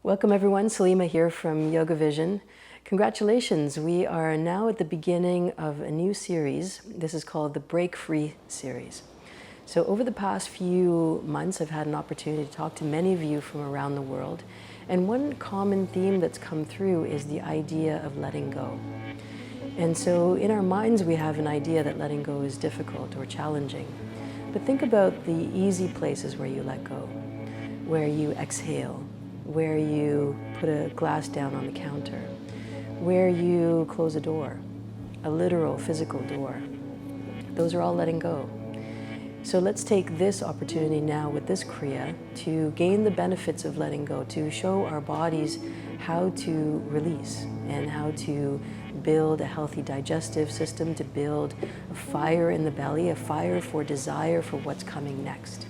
Welcome everyone, Salimah here from YogaVision. Congratulations, we are now at the beginning of a new series. This is called the Break Free series. So over the past few months, I've had an opportunity to talk to many of you from around the world. And one common theme that's come through is the idea of letting go. And so in our minds, we have an idea that letting go is difficult or challenging. But think about the easy places where you let go, where you exhale, where you put a glass down on the counter, where you close a door, a literal physical door. Those are all letting go. So let's take this opportunity now with this Kriya to gain the benefits of letting go, to show our bodies how to release and how to build a healthy digestive system, to build a fire in the belly, a fire for desire for what's coming next.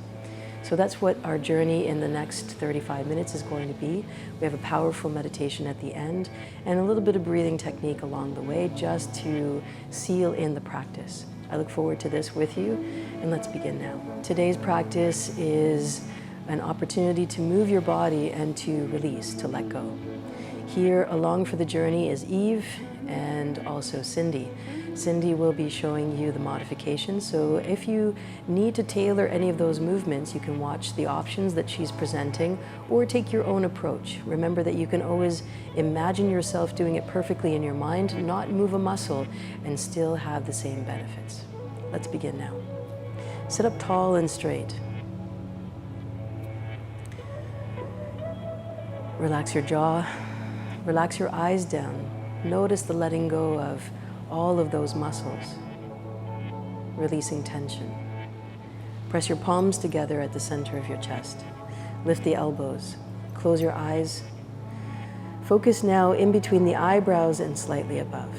So that's what our journey in the next 35 minutes is going to be. We have a powerful meditation at the end and a little bit of breathing technique along the way just to seal in the practice. I look forward to this with you, and let's begin now. Today's practice is an opportunity to move your body and to release, to let go. Here along for the journey is Eve and also Cindy. Cindy will be showing you the modifications, so if you need to tailor any of those movements, you can watch the options that she's presenting or take your own approach. Remember that you can always imagine yourself doing it perfectly in your mind, not move a muscle, and still have the same benefits. Let's begin now. Sit up tall and straight. Relax your jaw, relax your eyes down. Notice the letting go of all of those muscles, releasing tension. Press your palms together at the center of your chest. Lift the elbows, close your eyes. Focus now in between the eyebrows and slightly above.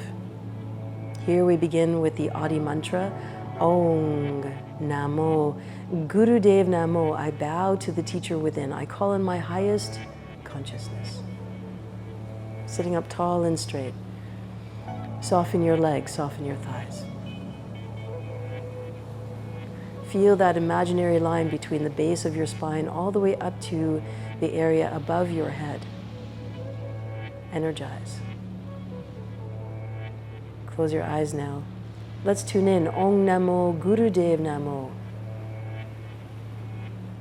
Here we begin with the Adi mantra, Ong Namo Gurudev Namo. I bow to the teacher within. I call in my highest consciousness. Sitting up tall and straight. Soften your legs, soften your thighs. Feel that imaginary line between the base of your spine all the way up to the area above your head. Energize. Close your eyes now. Let's tune in. Om Namo Gurudev Namo.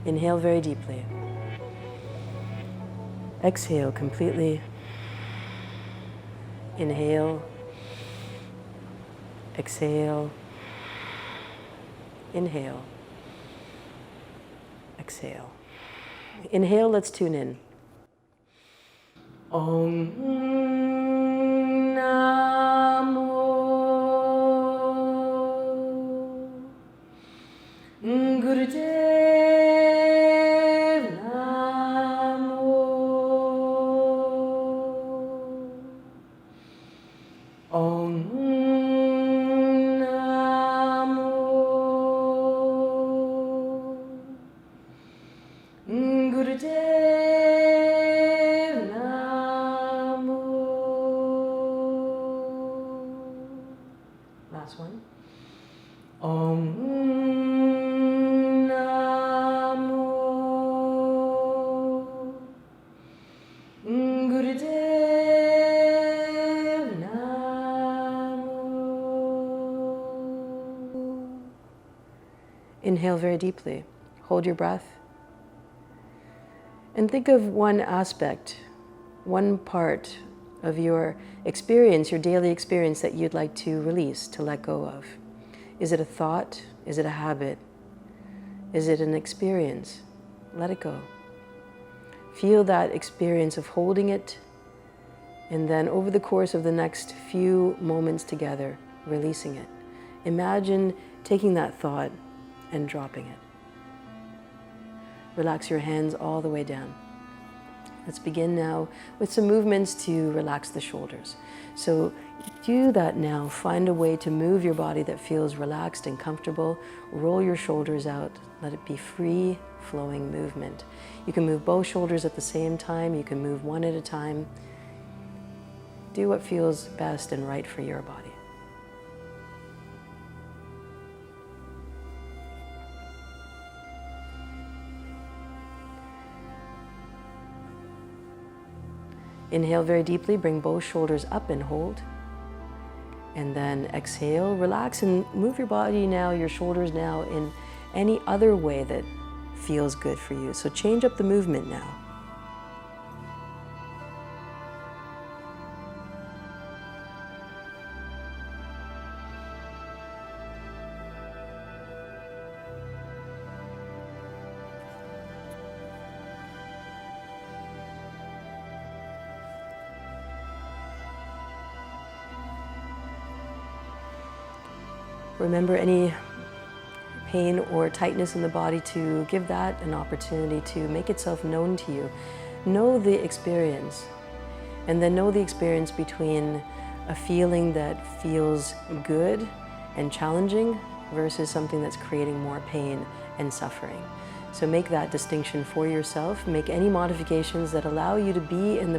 Inhale very deeply. Exhale completely. Inhale. Exhale. Inhale. Exhale. Inhale, let's tune in. Om Namo Gurudev Namo. Om Last one. Om Namo Gurudev Namo. Inhale very deeply. Hold your breath. And think of one aspect, one part of your experience, your daily experience that you'd like to release, to let go of. Is it a thought? Is it a habit? Is it an experience? Let it go. Feel that experience of holding it, and then over the course of the next few moments together, releasing it. Imagine taking that thought and dropping it. Relax your hands all the way down. Let's begin now with some movements to relax the shoulders. So do that now. Find a way to move your body that feels relaxed and comfortable. Roll your shoulders out. Let it be free flowing movement. You can move both shoulders at the same time. You can move one at a time. Do what feels best and right for your body. Inhale very deeply, bring both shoulders up and hold. And then exhale, relax and move your body now, your shoulders now in any other way that feels good for you. So change up the movement now. Remember any pain or tightness in the body to give that an opportunity to make itself known to you. Know the experience, and then know the experience between a feeling that feels good and challenging versus something that's creating more pain and suffering. So make that distinction for yourself. Make any modifications that allow you to be in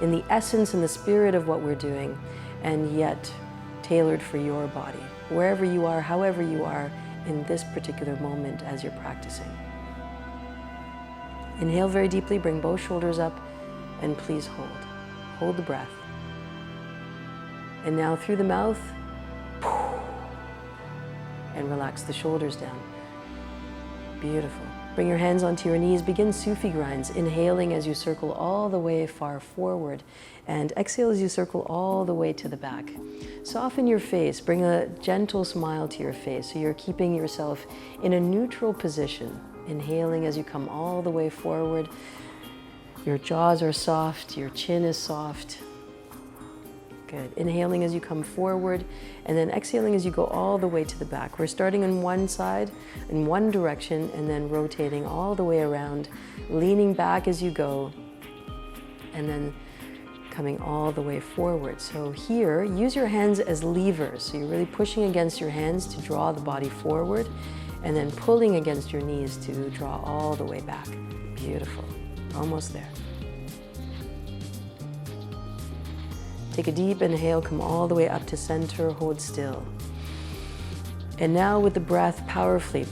the essence and the spirit of what we're doing, and yet tailored for your body, wherever you are, however you are in this particular moment as you're practicing. Inhale very deeply, bring both shoulders up, and please hold. Hold the breath. And now through the mouth, and relax the shoulders down. Beautiful. Bring your hands onto your knees, begin Sufi Grinds, inhaling as you circle all the way far forward, and exhale as you circle all the way to the back. Soften your face, bring a gentle smile to your face, so you're keeping yourself in a neutral position. Inhaling as you come all the way forward. Your jaws are soft, your chin is soft. Good. Inhaling as you come forward, and then exhaling as you go all the way to the back. We're starting on one side, in one direction, and then rotating all the way around, leaning back as you go, and then coming all the way forward. So here, use your hands as levers. So you're really pushing against your hands to draw the body forward, and then pulling against your knees to draw all the way back. Beautiful. Almost there. Take a deep inhale, come all the way up to center, hold still. And now with the breath, powerfully,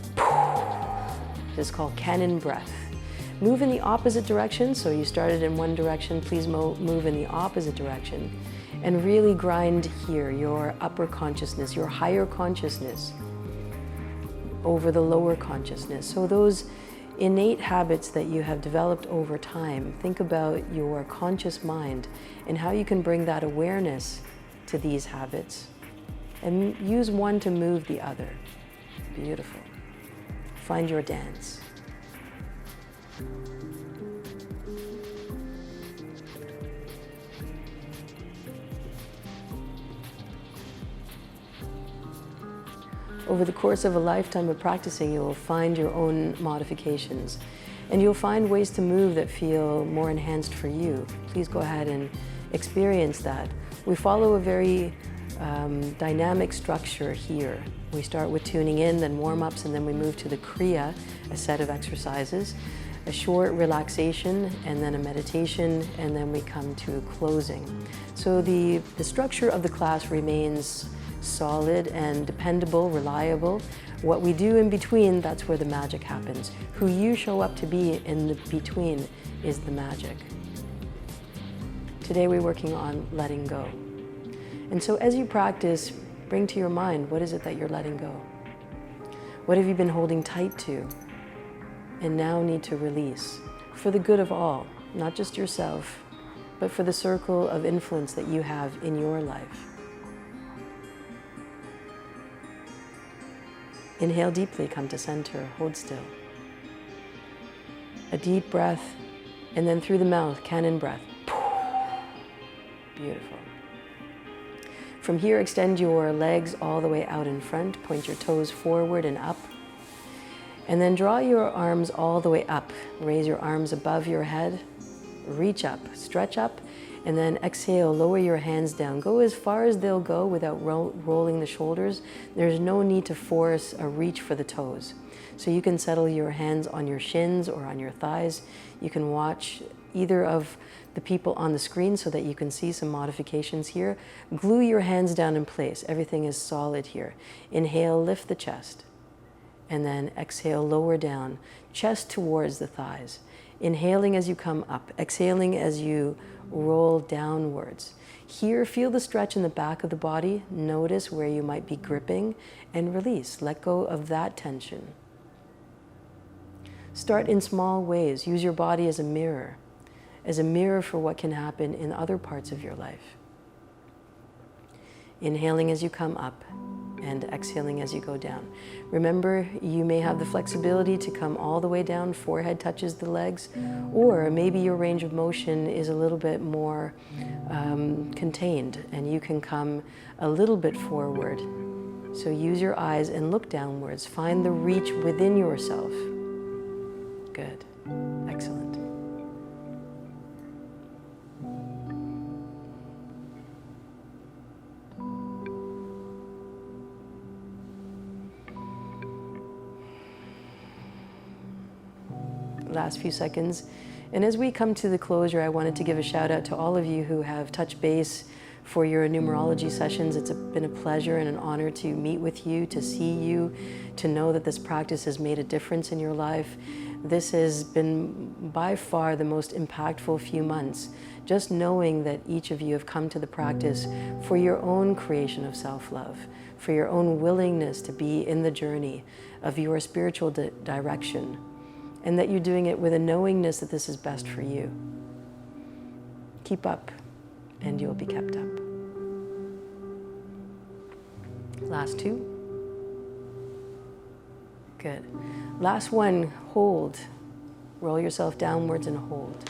this is called cannon breath. Move in the opposite direction, so you started in one direction, please move in the opposite direction. And really grind here, your upper consciousness, your higher consciousness over the lower consciousness. So those innate habits that you have developed over time, think about your conscious mind and how you can bring that awareness to these habits and use one to move the other. Beautiful. Find your dance. Over the course of a lifetime of practicing, you'll find your own modifications, and you'll find ways to move that feel more enhanced for you. Please go ahead and experience that. We follow a very dynamic structure here. We start with tuning in, then warm-ups, and then we move to the Kriya, a set of exercises, a short relaxation, and then a meditation, and then we come to a closing. So the structure of the class remains solid and dependable, reliable. What we do in between, that's where the magic happens. Who you show up to be in the between is the magic. Today we're working on letting go. And so as you practice, bring to your mind, what is it that you're letting go? What have you been holding tight to and now need to release for the good of all, not just yourself, but for the circle of influence that you have in your life. Inhale deeply, come to center, hold still. A deep breath, and then through the mouth, cannon breath. Beautiful. From here, extend your legs all the way out in front, point your toes forward and up. And then draw your arms all the way up. Raise your arms above your head, reach up, stretch up, and then exhale, lower your hands down. Go as far as they'll go without rolling the shoulders. There's no need to force a reach for the toes. So you can settle your hands on your shins or on your thighs. You can watch either of the people on the screen so that you can see some modifications here. Glue your hands down in place. Everything is solid here. Inhale, lift the chest. And then exhale, lower down, chest towards the thighs. Inhaling as you come up, exhaling as you roll downwards. Here, feel the stretch in the back of the body. Notice where you might be gripping and release. Let go of that tension. Start in small ways. Use your body as a mirror for what can happen in other parts of your life. Inhaling as you come up and exhaling as you go down. Remember, you may have the flexibility to come all the way down, forehead touches the legs, or maybe your range of motion is a little bit more contained and you can come a little bit forward. So use your eyes and look downwards. Find the reach within yourself. Good. Excellent. Last few seconds. And as we come to the closure, I wanted to give a shout out to all of you who have touched base for your numerology sessions. It's been a pleasure and an honor to meet with you, to see you, to know that this practice has made a difference in your life. This has been by far the most impactful few months. Just knowing that each of you have come to the practice for your own creation of self-love, for your own willingness to be in the journey of your spiritual direction, and that you're doing it with a knowingness that this is best for you. Keep up, and you'll be kept up. Last two. Good. Last one, hold. Roll yourself downwards and hold.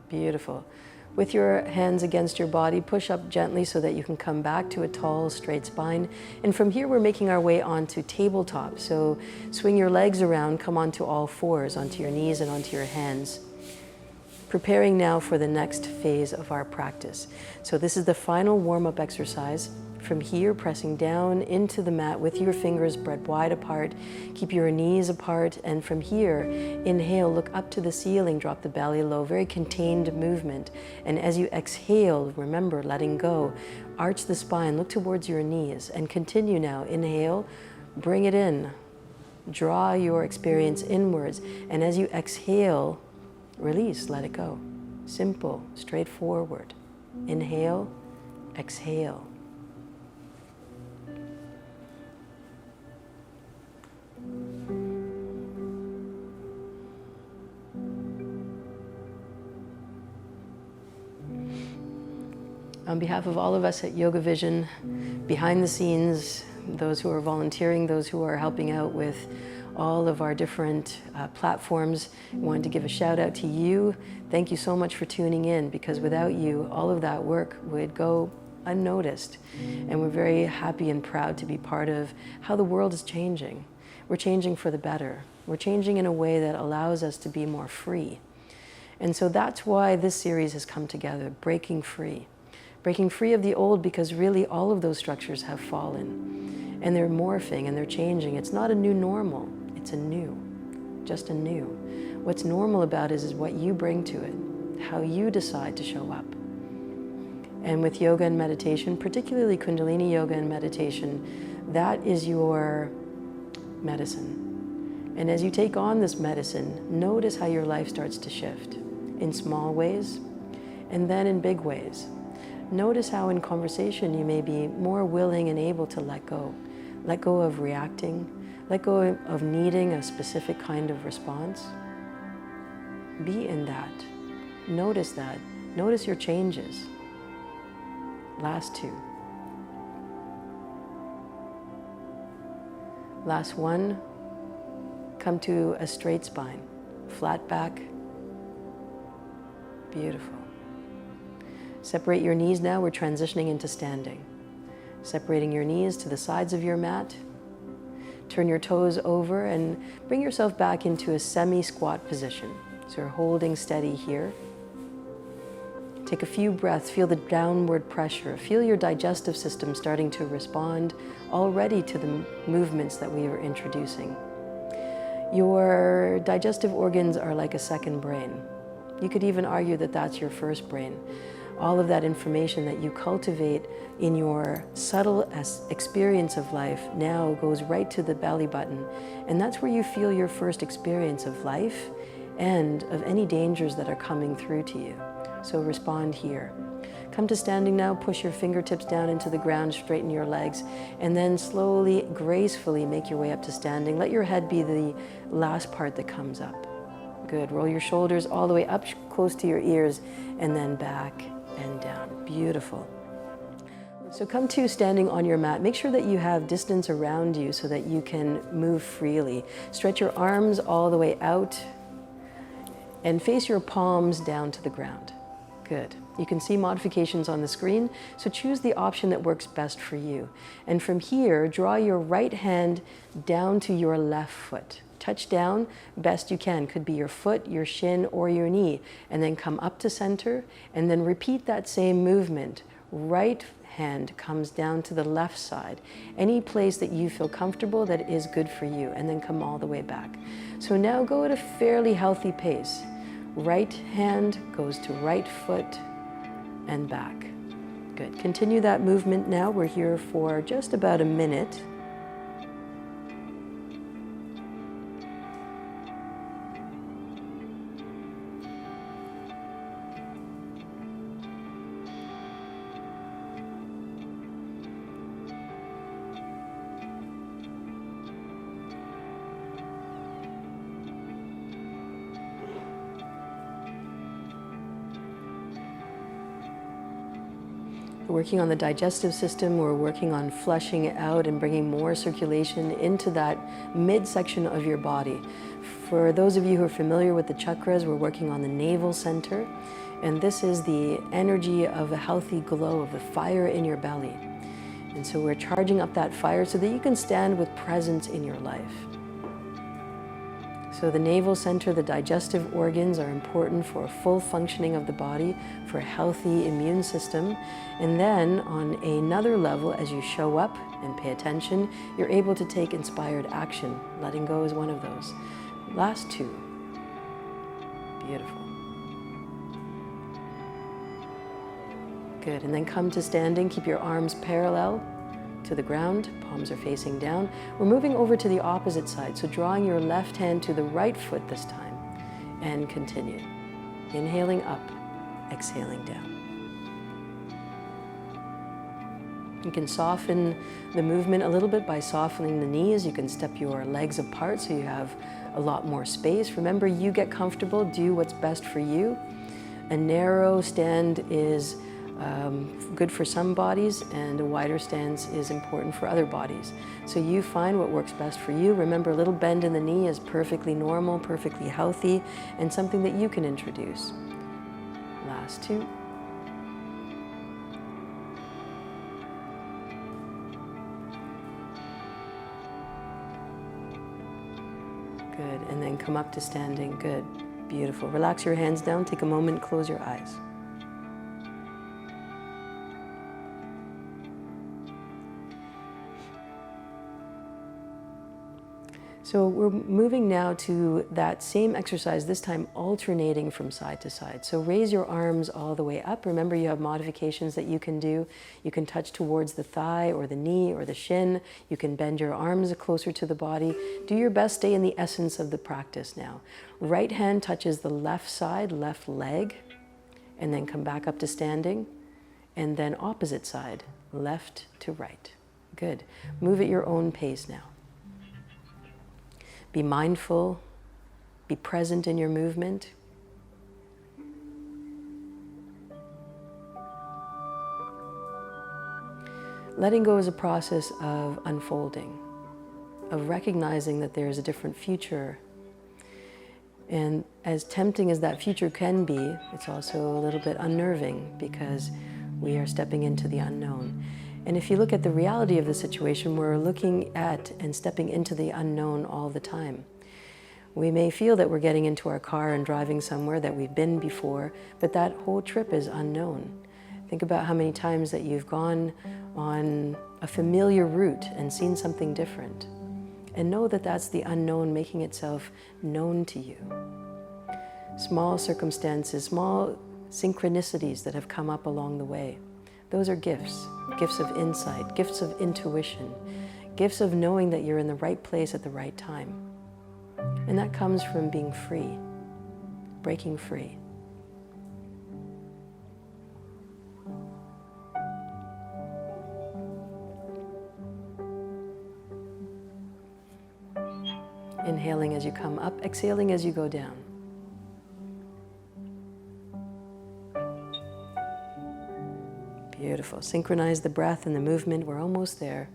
Beautiful. With your hands against your body, push up gently so that you can come back to a tall, straight spine. And from here, we're making our way onto tabletop. So swing your legs around, come onto all fours, onto your knees and onto your hands. Preparing now for the next phase of our practice. So this is the final warm-up exercise. From here, pressing down into the mat with your fingers spread wide apart. Keep your knees apart. And from here, inhale, look up to the ceiling, drop the belly low, very contained movement. And as you exhale, remember, letting go, arch the spine, look towards your knees, and continue now. Inhale, bring it in. Draw your experience inwards. And as you exhale, release, let it go. Simple, straightforward. Inhale, exhale. On behalf of all of us at YogaVision, behind the scenes, those who are volunteering, those who are helping out with all of our different platforms, I wanted to give a shout out to you. Thank you so much for tuning in, because without you, all of that work would go unnoticed. And we're very happy and proud to be part of how the world is changing. We're changing for the better. We're changing in a way that allows us to be more free. And so that's why this series has come together, Breaking Free. Breaking free of the old, because really all of those structures have fallen and they're morphing and they're changing. It's not a new normal, it's a new, just a new. What's normal about it is what you bring to it, how you decide to show up. And with yoga and meditation, particularly Kundalini Yoga and meditation, that is your medicine. And as you take on this medicine, notice how your life starts to shift in small ways and then in big ways. Notice how in conversation you may be more willing and able to let go. Let go of reacting, let go of needing a specific kind of response. Be in that. Notice that. Notice your changes. Last two. Last one, come to a straight spine, flat back. Beautiful. Separate your knees now, we're transitioning into standing. Separating your knees to the sides of your mat. Turn your toes over and bring yourself back into a semi-squat position. So you're holding steady here. Take a few breaths, feel the downward pressure. Feel your digestive system starting to respond already to the movements that we are introducing. Your digestive organs are like a second brain. You could even argue that that's your first brain. all of that information that you cultivate in your subtle experience of life now goes right to the belly button. And that's where you feel your first experience of life and of any dangers that are coming through to you. So respond here. Come to standing now, push your fingertips down into the ground, straighten your legs, and then slowly, gracefully make your way up to standing. Let your head be the last part that comes up. Good. Roll your shoulders all the way up close to your ears and then back and down. Beautiful. So come to standing on your mat. Make sure that you have distance around you so that you can move freely. Stretch your arms all the way out and face your palms down to the ground. Good. You can see modifications on the screen, so choose the option that works best for you. And from here, draw your right hand down to your left foot. Touch down best you can. Could be your foot, your shin, or your knee. And then come up to center, and then repeat that same movement. Right hand comes down to the left side. Any place that you feel comfortable that is good for you, and then come all the way back. So now go at a fairly healthy pace. Right hand goes to right foot and back. Good. Continue that movement now. We're here for just about a minute. We're working on the digestive system. We're working on flushing it out and bringing more circulation into that midsection of your body. For those of you who are familiar with the chakras, we're working on the navel center. And this is the energy of a healthy glow, of the fire in your belly. And so we're charging up that fire so that you can stand with presence in your life. So the navel center, the digestive organs are important for a full functioning of the body, for a healthy immune system. And then on another level, as you show up and pay attention, you're able to take inspired action. Letting go is one of those. Last two. Beautiful. Good. And then come to standing. Keep your arms parallel to the ground, palms are facing down. We're moving over to the opposite side, so drawing your left hand to the right foot this time, and continue. Inhaling up, exhaling down. You can soften the movement a little bit by softening the knees. You can step your legs apart so you have a lot more space. Remember, you get comfortable, do what's best for you. A narrow stand is good for some bodies, and a wider stance is important for other bodies. So you find what works best for you. Remember, a little bend in the knee is perfectly normal, perfectly healthy, and something that you can introduce. Last two. Good, and then come up to standing. Good, beautiful. Relax your hands down, take a moment, close your eyes. So we're moving now to that same exercise, this time alternating from side to side. So raise your arms all the way up. Remember, you have modifications that you can do. You can touch towards the thigh or the knee or the shin. You can bend your arms closer to the body. Do your best, stay in the essence of the practice now. Right hand touches the left side, left leg, and then come back up to standing. And then opposite side, left to right. Good. Move at your own pace now. Be mindful, be present in your movement. Letting go is a process of unfolding, of recognizing that there is a different future. And as tempting as that future can be, it's also a little bit unnerving because we are stepping into the unknown. And if you look at the reality of the situation, we're looking at and stepping into the unknown all the time. We may feel that we're getting into our car and driving somewhere that we've been before, but that whole trip is unknown. Think about how many times that you've gone on a familiar route and seen something different. And know that that's the unknown making itself known to you. Small circumstances, small synchronicities that have come up along the way. Those are gifts, gifts of insight, gifts of intuition, gifts of knowing that you're in the right place at the right time. And that comes from being free, breaking free. Inhaling as you come up, exhaling as you go down. Beautiful. Synchronize the breath and the movement. We're almost there.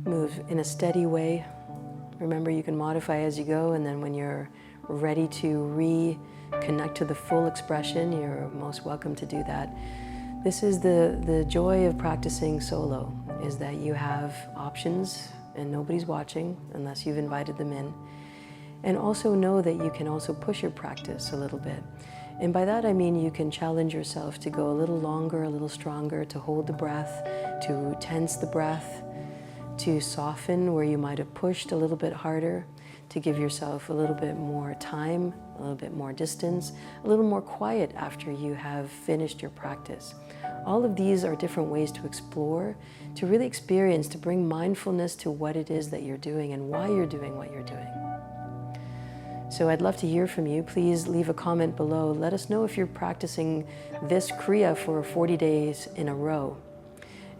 Move in a steady way. Remember, you can modify as you go, and then when you're ready to reconnect to the full expression, you're most welcome to do that. This is the joy of practicing solo, is that you have options and nobody's watching unless you've invited them in. And also know that you can also push your practice a little bit. And by that I mean you can challenge yourself to go a little longer, a little stronger, to hold the breath, to tense the breath, to soften where you might have pushed a little bit harder, to give yourself a little bit more time, a little bit more distance, a little more quiet after you have finished your practice. All of these are different ways to explore, to really experience, to bring mindfulness to what it is that you're doing and why you're doing what you're doing. So I'd love to hear from you. Please leave a comment below. Let us know if you're practicing this Kriya for 40 days in a row.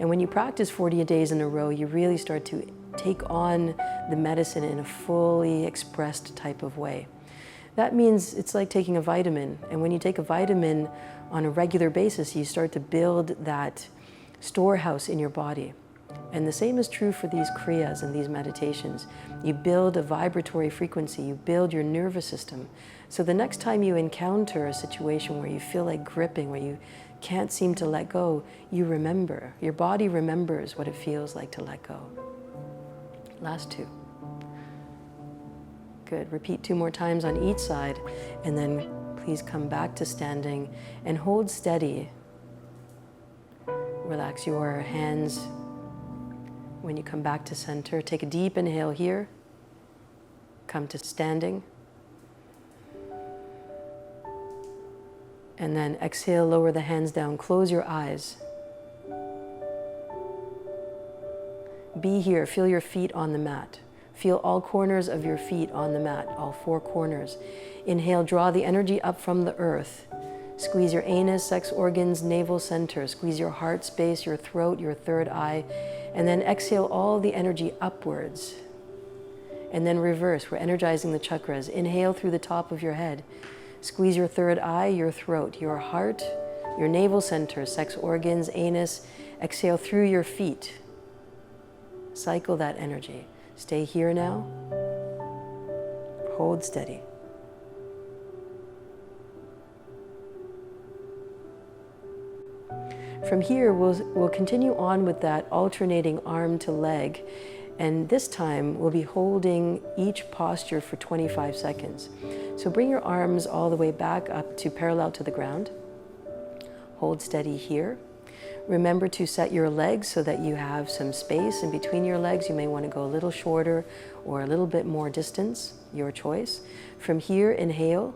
And when you practice 40 days in a row, you really start to take on the medicine in a fully expressed type of way. That means it's like taking a vitamin. And when you take a vitamin on a regular basis, you start to build that storehouse in your body. And the same is true for these Kriyas and these meditations. You build a vibratory frequency, you build your nervous system. So the next time you encounter a situation where you feel like gripping, where you can't seem to let go, you remember. Your body remembers what it feels like to let go. Last two. Good. Repeat 2 more times on each side, and then please come back to standing and hold steady. Relax your hands when you come back to center. Take a deep inhale here. Come to standing. And then exhale, lower the hands down, close your eyes. Be here, feel your feet on the mat. Feel all corners of your feet on the mat, all 4 corners. Inhale, draw the energy up from the earth. Squeeze your anus, sex organs, navel center. Squeeze your heart space, your throat, your third eye. And then exhale all the energy upwards. And then reverse, we're energizing the chakras. Inhale through the top of your head. Squeeze your third eye, your throat, your heart, your navel center, sex organs, anus. Exhale through your feet. Cycle that energy. Stay here now. Hold steady. From here, we'll continue on with that alternating arm to leg. And this time, we'll be holding each posture for 25 seconds. So bring your arms all the way back up to parallel to the ground. Hold steady here. Remember to set your legs so that you have some space in between your legs. You may want to go a little shorter or a little bit more distance, your choice. From here, inhale,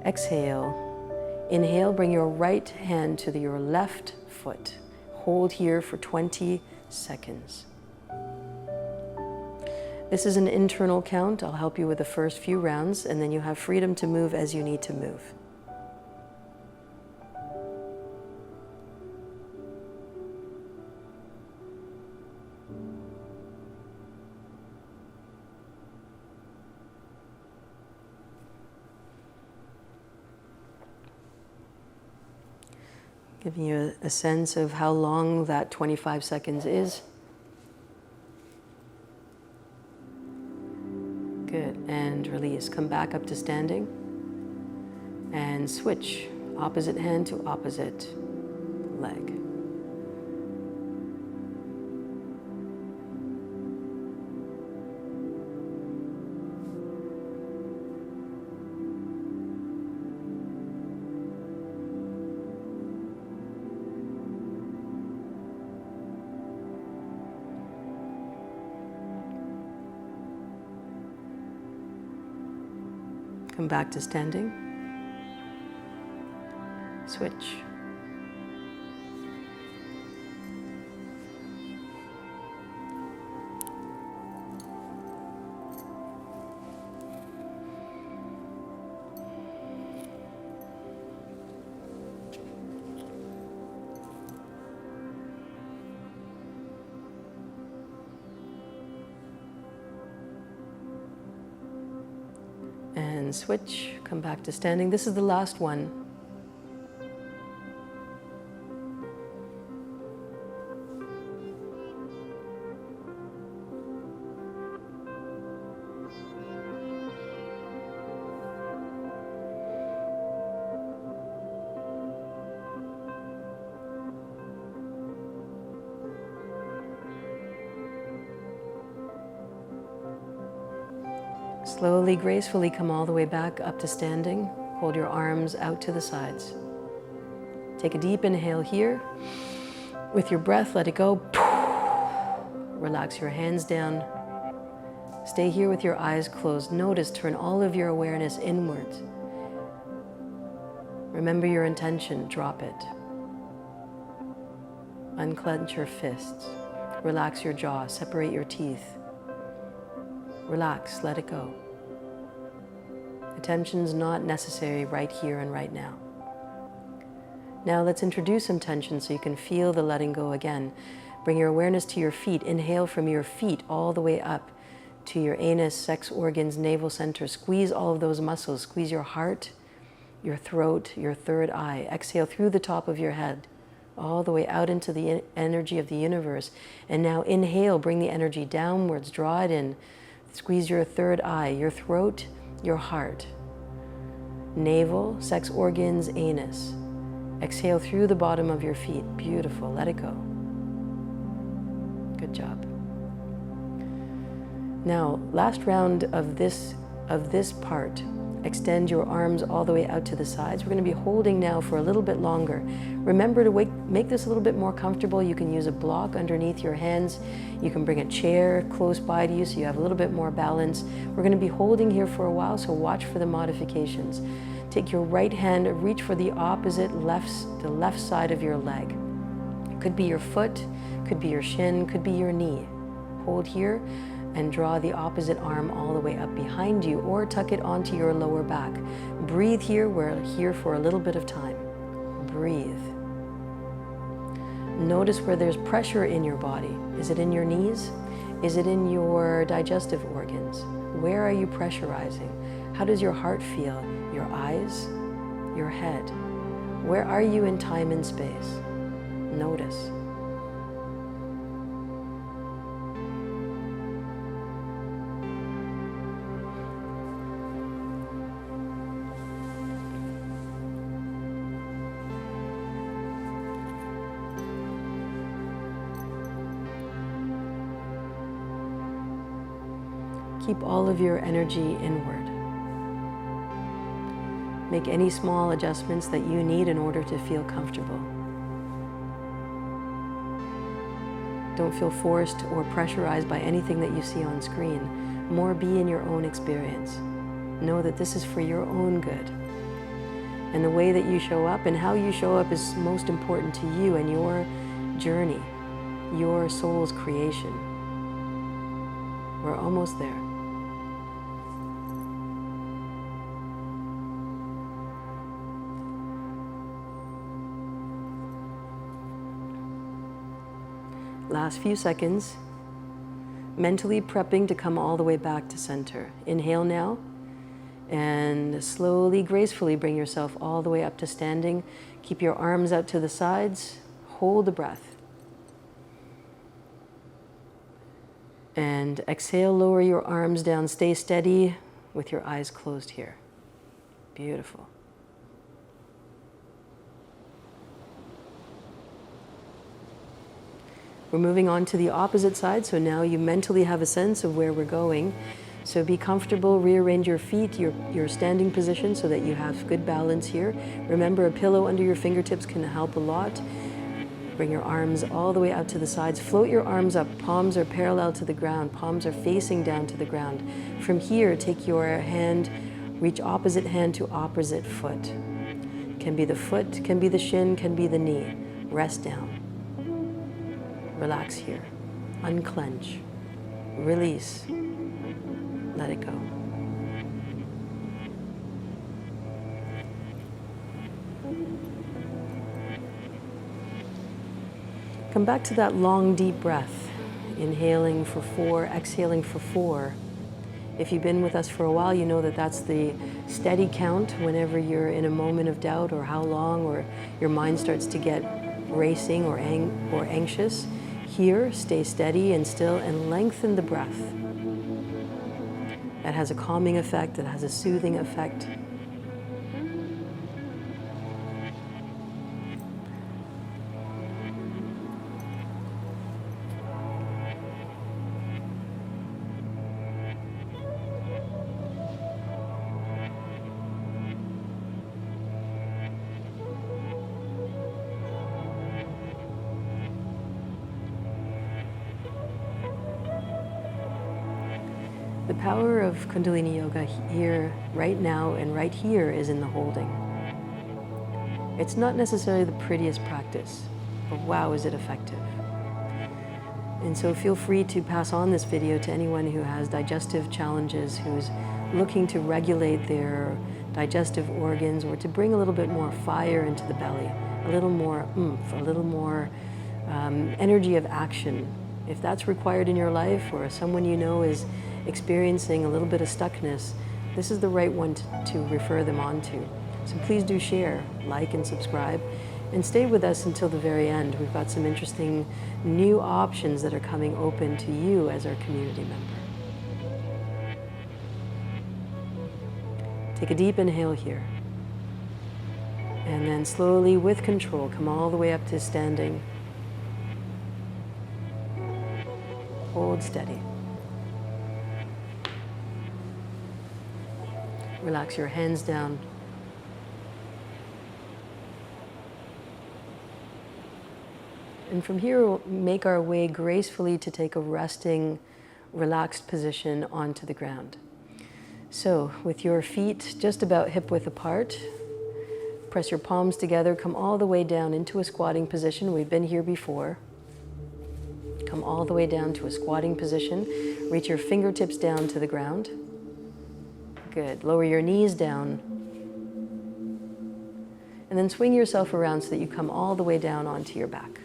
exhale. Inhale, bring your right hand to your left foot. Hold here for 20 seconds. This is an internal count. I'll help you with the first few rounds, and then you have freedom to move as you need to move. Giving you a sense of how long that 25 seconds is. Good, and release. Come back up to standing and switch opposite hand to opposite leg. Come back to standing. Switch. And switch, come back to standing. This is the last one. Slowly, gracefully come all the way back up to standing. Hold your arms out to the sides. Take a deep inhale here. With your breath, let it go. Relax your hands down. Stay here with your eyes closed. Notice, turn all of your awareness inwards. Remember your intention, drop it. Unclench your fists. Relax your jaw, separate your teeth. Relax, let it go. Attention's not necessary right here and right now. Now let's introduce some tension so you can feel the letting go again. Bring your awareness to your feet. Inhale from your feet all the way up to your anus, sex organs, navel center. Squeeze all of those muscles. Squeeze your heart, your throat, your third eye. Exhale through the top of your head, all the way out into the energy of the universe. And now inhale, bring the energy downwards, draw it in. Squeeze your third eye, your throat, your heart, navel, sex organs, anus. Exhale through the bottom of your feet. Beautiful. Let it go. Good job. Now, last round of this part. Extend your arms all the way out to the sides. We're going to be holding now for a little bit longer. Remember to make this a little bit more comfortable. You can use a block underneath your hands. You can bring a chair close by to you so you have a little bit more balance. We're going to be holding here for a while, so watch for the modifications. Take your right hand, reach for the opposite the left side of your leg. Could be your foot, could be your shin, could be your knee. Hold here and draw the opposite arm all the way up behind you, or tuck it onto your lower back. Breathe here. We're here for a little bit of time. Breathe. Notice where there's pressure in your body. Is it in your knees? Is it in your digestive organs? Where are you pressurizing? How does your heart feel? Your eyes? Your head? Where are you in time and space? Notice. Keep all of your energy inward. Make any small adjustments that you need in order to feel comfortable. Don't feel forced or pressurized by anything that you see on screen. More be in your own experience. Know that this is for your own good. And the way that you show up and how you show up is most important to you and your journey, your soul's creation. We're almost there. Last few seconds, mentally prepping to come all the way back to center. Inhale now, and slowly, gracefully bring yourself all the way up to standing. Keep your arms out to the sides. Hold the breath. And exhale, lower your arms down. Stay steady with your eyes closed here. Beautiful. We're moving on to the opposite side, so now you mentally have a sense of where we're going. So be comfortable, rearrange your feet, your standing position so that you have good balance here. Remember, a pillow under your fingertips can help a lot. Bring your arms all the way out to the sides. Float your arms up. Palms are parallel to the ground. Palms are facing down to the ground. From here, take your hand, reach opposite hand to opposite foot. Can be the foot, can be the shin, can be the knee. Rest down. Relax here. Unclench. Release. Let it go. Come back to that long, deep breath. Inhaling for 4, exhaling for 4. If you've been with us for a while, you know that that's the steady count whenever you're in a moment of doubt or how long or your mind starts to get racing or anxious. Here, stay steady and still and lengthen the breath. That has a calming effect, it has a soothing effect. The power of Kundalini Yoga here, right now, and right here is in the holding. It's not necessarily the prettiest practice, but wow, is it effective. And so feel free to pass on this video to anyone who has digestive challenges, who's looking to regulate their digestive organs or to bring a little bit more fire into the belly, a little more oomph, a little more energy of action. If that's required in your life or someone you know is experiencing a little bit of stuckness, this is the right one to refer them on to. So please do share, like, and subscribe, and stay with us until the very end. We've got some interesting new options that are coming open to you as our community member. Take a deep inhale here. And then slowly, with control, come all the way up to standing. Hold steady. Relax your hands down. And from here, we'll make our way gracefully to take a resting, relaxed position onto the ground. So, with your feet just about hip-width apart, press your palms together, come all the way down into a squatting position. We've been here before. Come all the way down to a squatting position. Reach your fingertips down to the ground. Good. Lower your knees down. And then swing yourself around so that you come all the way down onto your back.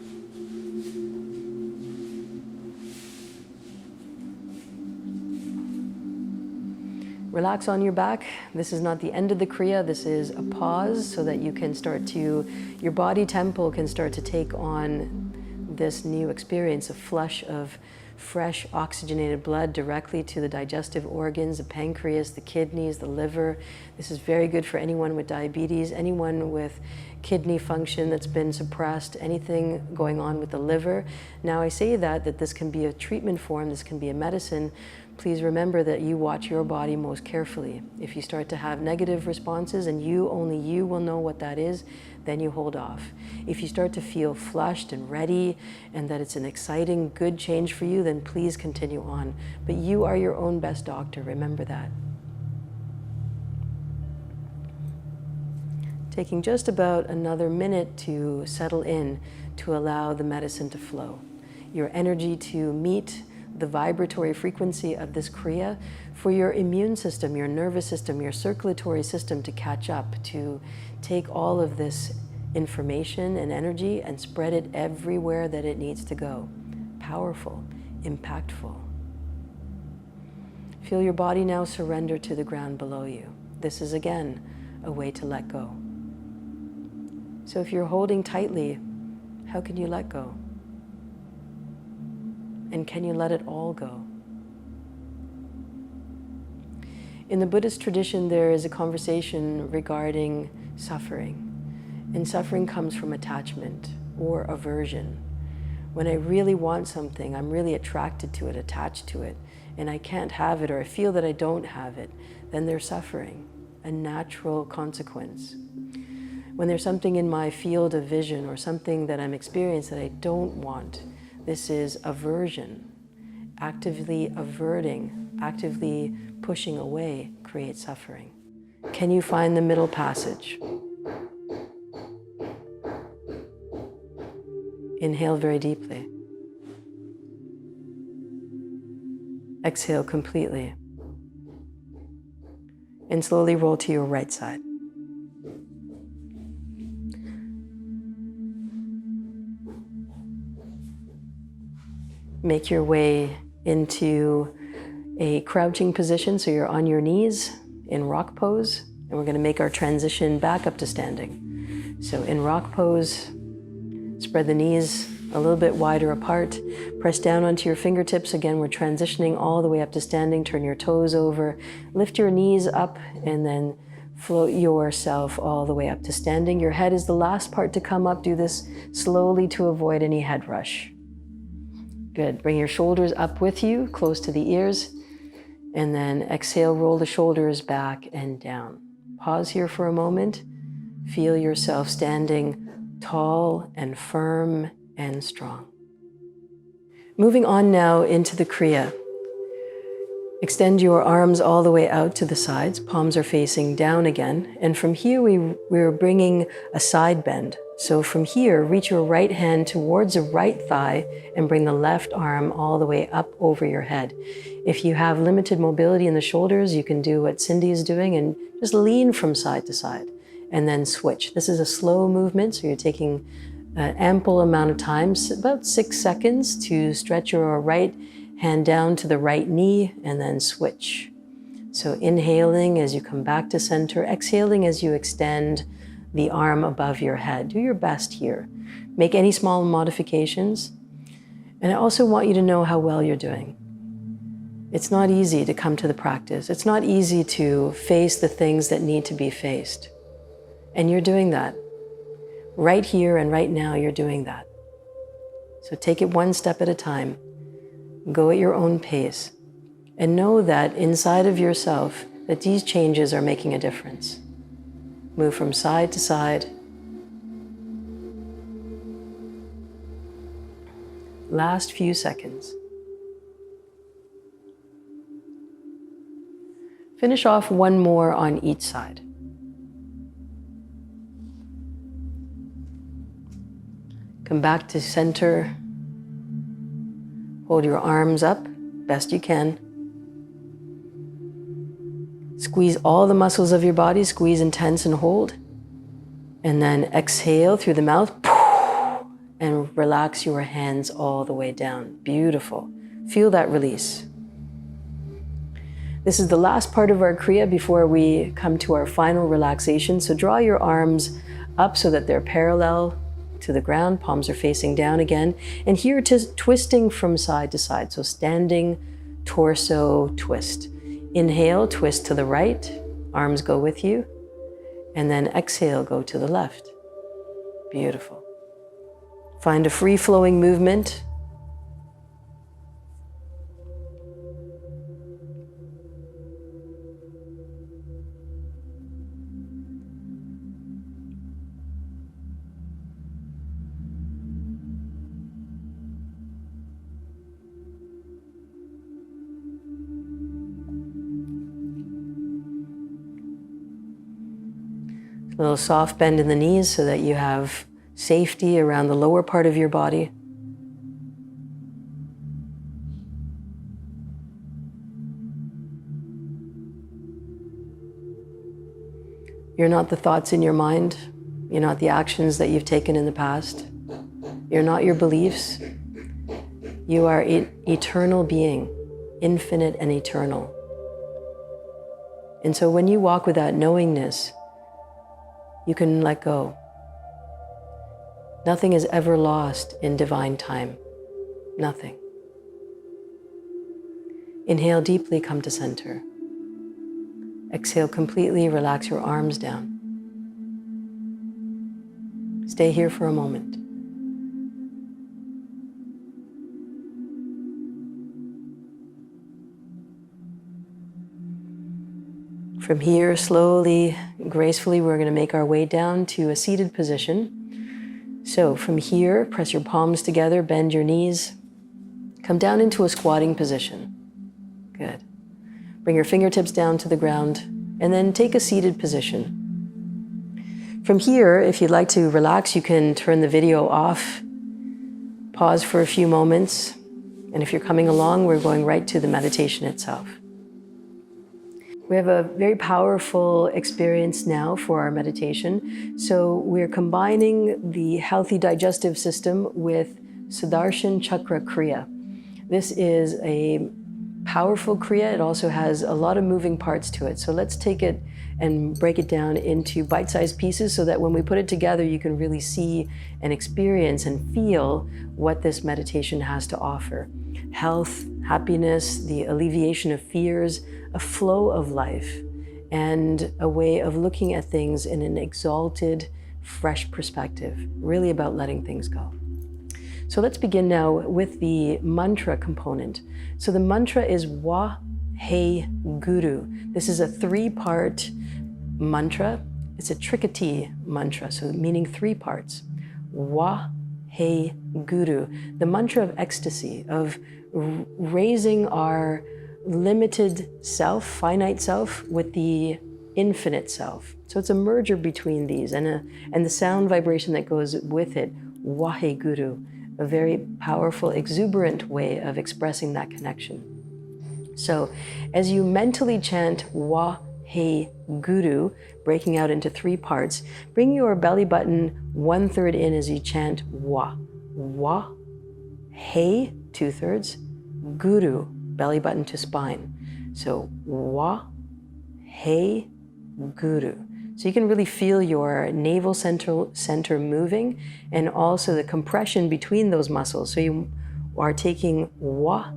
Relax on your back. This is not the end of the Kriya. This is a pause so that you can start to, your body temple can start to take on this new experience, a flush of fresh oxygenated blood directly to the digestive organs, the pancreas, the kidneys, the liver. This is very good for anyone with diabetes, anyone with kidney function that's been suppressed, anything going on with the liver. Now I say that this can be a treatment form, this can be a medicine. Please remember that you watch your body most carefully. If you start to have negative responses and only you will know what that is, then you hold off. If you start to feel flushed and ready and that it's an exciting, good change for you, then please continue on. But you are your own best doctor, remember that. Taking just about another minute to settle in, to allow the medicine to flow. Your energy to meet the vibratory frequency of this Kriya, for your immune system, your nervous system, your circulatory system to catch up, to take all of this information and energy and spread it everywhere that it needs to go. Powerful, impactful. Feel your body now surrender to the ground below you. This is again a way to let go. So if you're holding tightly, how can you let go? And can you let it all go? In the Buddhist tradition, there is a conversation regarding suffering. And suffering comes from attachment or aversion. When I really want something, I'm really attracted to it, attached to it, and I can't have it, or I feel that I don't have it, then there's suffering, a natural consequence. When there's something in my field of vision or something that I'm experiencing that I don't want, this is aversion. Actively averting, actively pushing away creates suffering. Can you find the middle passage? Inhale very deeply. Exhale completely. And slowly roll to your right side. Make your way into a crouching position, so you're on your knees in rock pose, and we're going to make our transition back up to standing. So in rock pose, spread the knees a little bit wider apart, press down onto your fingertips. Again, we're transitioning all the way up to standing. Turn your toes over, lift your knees up, and then float yourself all the way up to standing. Your head is the last part to come up. Do this slowly to avoid any head rush. Good. Bring your shoulders up with you, close to the ears, and then exhale, roll the shoulders back and down. Pause here for a moment. Feel yourself standing tall and firm and strong. Moving on now into the Kriya. Extend your arms all the way out to the sides. Palms are facing down again. And from here, we're bringing a side bend. So from here, reach your right hand towards the right thigh and bring the left arm all the way up over your head. If you have limited mobility in the shoulders, you can do what Cindy is doing and just lean from side to side and then switch. This is a slow movement, so you're taking an ample amount of time, about 6 seconds, to stretch your right hand down to the right knee and then switch. So inhaling as you come back to center, exhaling as you extend the arm above your head. Do your best here. Make any small modifications. And I also want you to know how well you're doing. It's not easy to come to the practice. It's not easy to face the things that need to be faced. And you're doing that. Right here and right now, you're doing that. So take it one step at a time. Go at your own pace. And know that inside of yourself, that these changes are making a difference. Move from side to side. Last few seconds. Finish off one more on each side. Come back to center. Hold your arms up best you can. Squeeze all the muscles of your body, squeeze intense and hold. And then exhale through the mouth and relax your hands all the way down. Beautiful. Feel that release. This is the last part of our Kriya before we come to our final relaxation. So draw your arms up so that they're parallel to the ground. Palms are facing down again. And here it is twisting from side to side. So standing, torso, twist. Inhale, twist to the right, arms go with you, and then exhale, go to the left. Beautiful. Find a free-flowing movement. A little soft bend in the knees so that you have safety around the lower part of your body. You're not the thoughts in your mind. You're not the actions that you've taken in the past. You're not your beliefs. You are an eternal being, infinite and eternal. And so when you walk with that knowingness, you can let go. Nothing is ever lost in divine time. Nothing. Inhale deeply, come to center. Exhale completely, relax your arms down. Stay here for a moment. From here, slowly, gracefully, we're going to make our way down to a seated position. So from here, press your palms together, bend your knees, come down into a squatting position. Good. Bring your fingertips down to the ground, and then take a seated position. From here, if you'd like to relax, you can turn the video off, pause for a few moments, and if you're coming along, we're going right to the meditation itself. We have a very powerful experience now for our meditation. So we're combining the healthy digestive system with Sodarshan Chakra Kriya. This is a powerful Kriya. It also has a lot of moving parts to it. So let's take it and break it down into bite-sized pieces so that when we put it together, you can really see and experience and feel what this meditation has to offer. Health, happiness, the alleviation of fears, a flow of life, and a way of looking at things in an exalted, fresh perspective, really about letting things go. So let's begin now with the mantra component. So the mantra is Wa He Guru. This is a 3-part mantra. It's a Trikati mantra, so meaning 3 parts. Wa He Guru, the mantra of ecstasy, of raising our limited self, finite self, with the infinite self. So it's a merger between these and the sound vibration that goes with it, Wa He Guru, a very powerful, exuberant way of expressing that connection. So as you mentally chant Wa He Guru, breaking out into 3 parts, bring your belly button 1/3 in as you chant Wa. Wa, He, 2/3, Guru, belly button to spine. So Wa, He, Guru. So you can really feel your navel center moving, and also the compression between those muscles. So you are taking Wa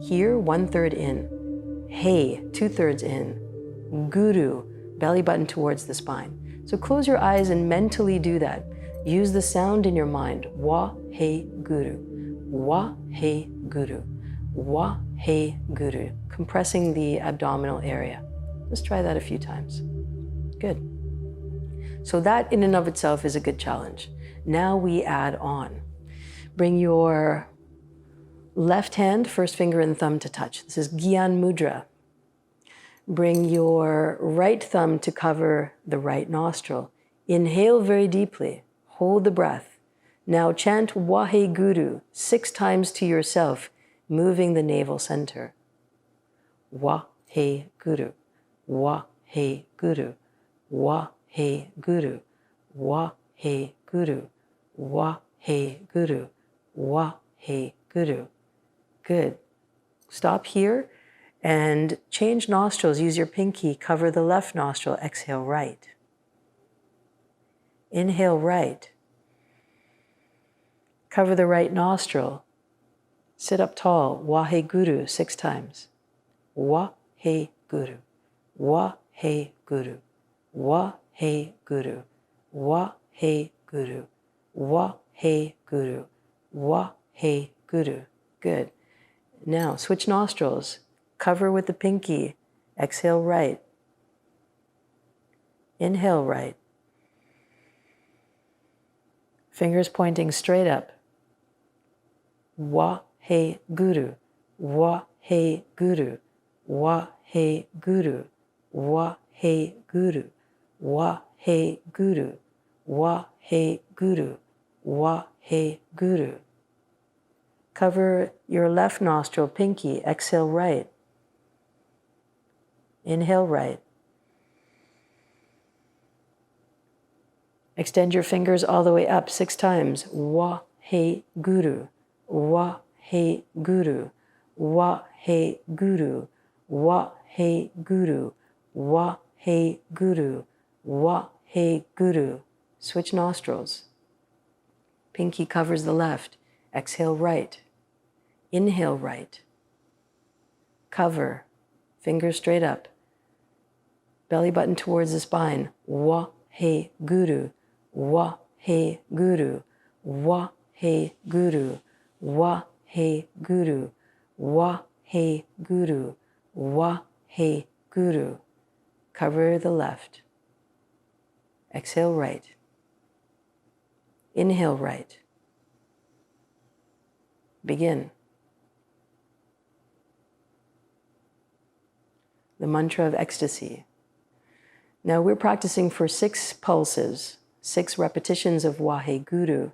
here, 1/3 in, He, 2/3 in, Guru, belly button towards the spine. So close your eyes and mentally do that. Use the sound in your mind. Wa He Guru, Wa He Guru, Wa He Guru, compressing the abdominal area. Let's try that a few times. Good. So that in and of itself is a good challenge. Now we add on. Bring your left hand, first finger and thumb to touch. This is Gyan Mudra. Bring your right thumb to cover the right nostril. Inhale very deeply. Hold the breath. Now chant Wa He Guru 6 times to yourself, moving the navel center. Wa He Guru, Wa He Guru, Wa He Guru, Wa He Guru, Wa He Guru, Wa He Guru. Good. Stop here and change nostrils. Use your pinky, cover the left nostril, exhale right. Inhale right. Cover the right nostril. Sit up tall, Wa He Guru 6 times. Wa He Guru, Wa He Guru, Wa He Guru, Wa He Guru, Wa He Guru, Wa He Guru. Good. Now switch nostrils. Cover with the pinky. Exhale right. Inhale right. Fingers pointing straight up. Wa He Guru, Wa He Guru, Wa He Guru, Wa He Guru, Wa He Guru, Wa He Guru, Wa He Guru. Cover your left nostril, pinky, exhale right. Inhale right. Extend your fingers all the way up 6 times. Wa He Guru, Wa He Guru, Wa He Guru, Wa He Guru, Wa He Guru, Wa He Guru. Switch nostrils. Pinky covers the left. Exhale right. Inhale right. Cover. Fingers straight up. Belly button towards the spine. Wa He Guru, Wa He Guru, Wa He Guru, Wa He Guru, Wa He Guru, Wa He Guru. Cover the left. Exhale right. Inhale right. Begin. The Mantra of Ecstasy. Now we're practicing for 6 pulses, 6 repetitions of Waheguru.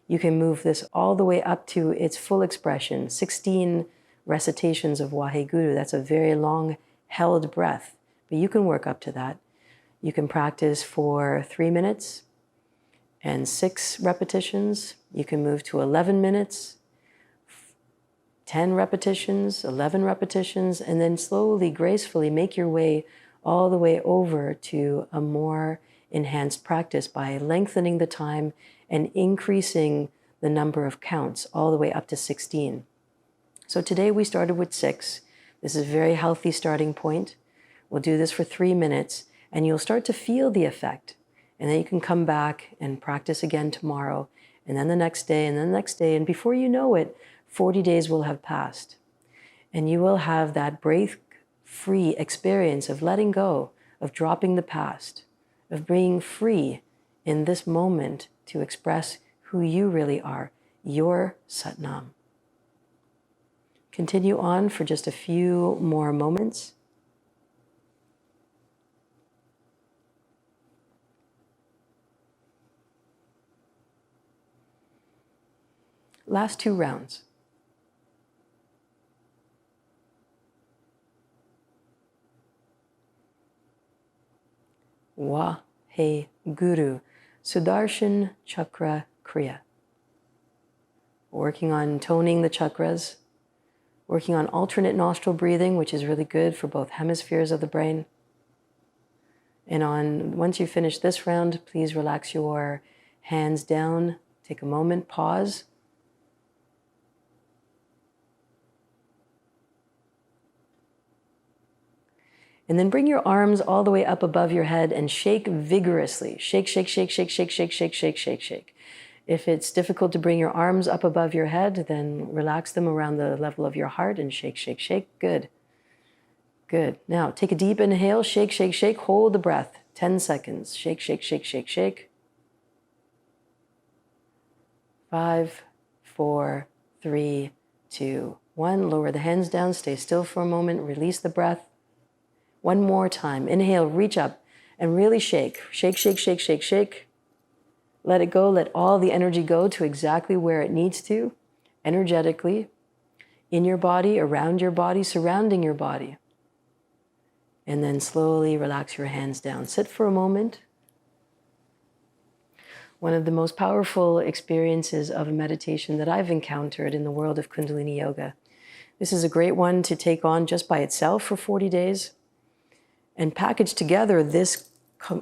You can move this all the way up to its full expression, 16 recitations of Waheguru. That's a very long held breath, but you can work up to that. You can practice for 3 minutes and 6 repetitions. You can move to 11 minutes, 10 repetitions, 11 repetitions, and then slowly, gracefully make your way all the way over to a more enhanced practice by lengthening the time and increasing the number of counts all the way up to 16. So today we started with 6. This is a very healthy starting point. We'll do this for 3 minutes and you'll start to feel the effect. And then you can come back and practice again tomorrow, and then the next day, and then the next day. And before you know it, 40 days will have passed. And you will have that break-free experience of letting go, of dropping the past, of being free in this moment to express who you really are, your Satnam. Continue on for just a few more moments. Last 2 rounds. Waheguru, Sodarshan Chakra Kriya. Working on toning the chakras, working on alternate nostril breathing, which is really good for both hemispheres of the brain. And once you finish this round, please relax your hands down. Take a moment, pause. And then bring your arms all the way up above your head and shake vigorously. Shake, shake, shake, shake, shake, shake, shake, shake, shake, shake. If it's difficult to bring your arms up above your head, then relax them around the level of your heart and shake, shake, shake. Good. Good. Now take a deep inhale. Shake, shake, shake. Hold the breath. 10 seconds. Shake, shake, shake, shake, shake. 5, 4, 3, 2, 1. Lower the hands down. Stay still for a moment. Release the breath. One more time. Inhale, reach up and really shake. Shake, shake, shake, shake, shake. Let it go. Let all the energy go to exactly where it needs to, energetically, in your body, around your body, surrounding your body. And then slowly relax your hands down. Sit for a moment. One of the most powerful experiences of a meditation that I've encountered in the world of Kundalini Yoga. This is a great one to take on just by itself for 40 days. And package together this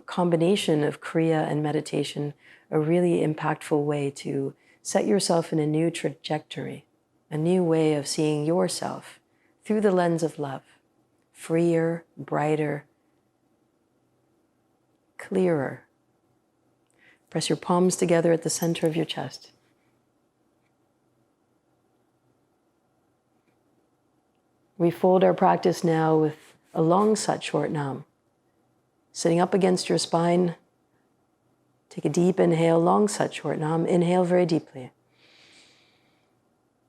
combination of Kriya and meditation, a really impactful way to set yourself in a new trajectory, a new way of seeing yourself through the lens of love, freer, brighter, clearer. Press your palms together at the center of your chest. We fold our practice now with a long Sat short Nam. Sitting up against your spine, take a deep inhale, long Sat short Nam. Inhale very deeply.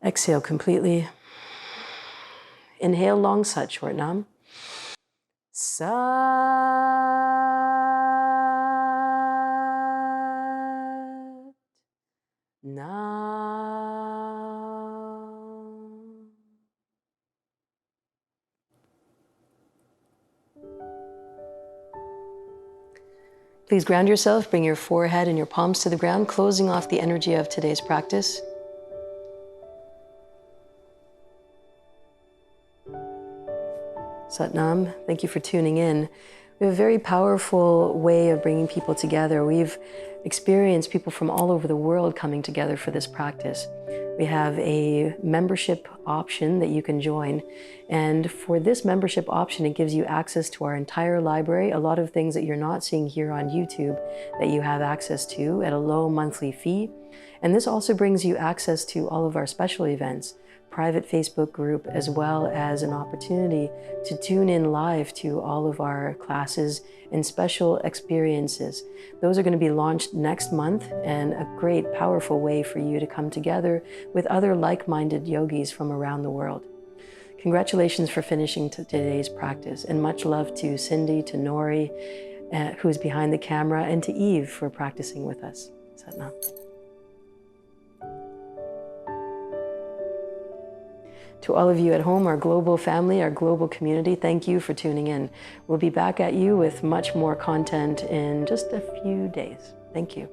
Exhale completely. Inhale, long Sat short Nam. Sat Nam. Please ground yourself, bring your forehead and your palms to the ground, closing off the energy of today's practice. Satnam, thank you for tuning in. We have a very powerful way of bringing people together. We've experienced people from all over the world coming together for this practice. We have a membership option that you can join. And for this membership option, it gives you access to our entire library, a lot of things that you're not seeing here on YouTube that you have access to at a low monthly fee. And this also brings you access to all of our special events, private Facebook group, as well as an opportunity to tune in live to all of our classes and special experiences. Those are going to be launched next month, and a great, powerful way for you to come together with other like-minded yogis from around the world. Congratulations for finishing today's practice, and much love to Cindy, to Nori, who's behind the camera, and to Eve for practicing with us. Satnam. To all of you at home, our global family, our global community, thank you for tuning in. We'll be back at you with much more content in just a few days. Thank you.